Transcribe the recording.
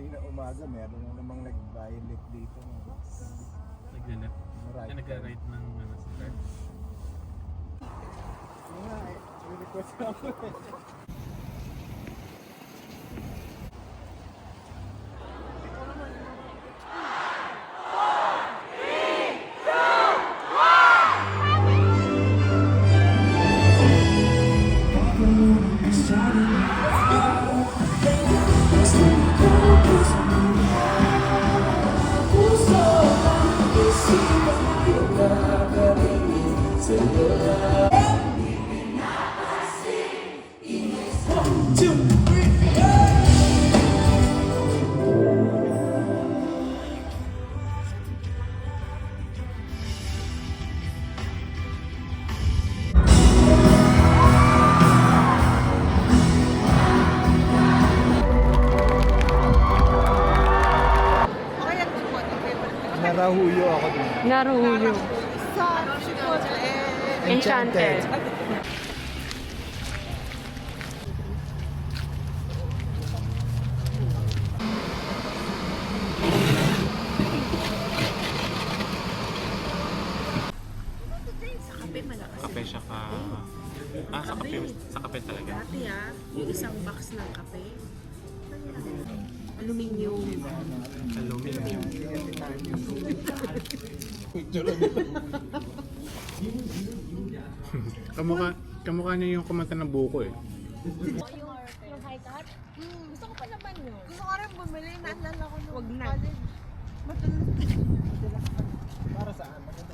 kanina umaga, meron na namang nag-violate dito. Naglalap. Kaya nag-ride ng sa car. Request ako eh. Narahuyo ako dun. Naruyo. Enchanted. Kape siya ka... sa kape talaga. Dati yung isang box ng kape. Aluminium. Aluminum. kamukha niya yung kumanta ng buko eh. Yung high cut? Gusto ko pa naman yun. Gusto ko rin bumili. Naalala ko nung college. Para saan?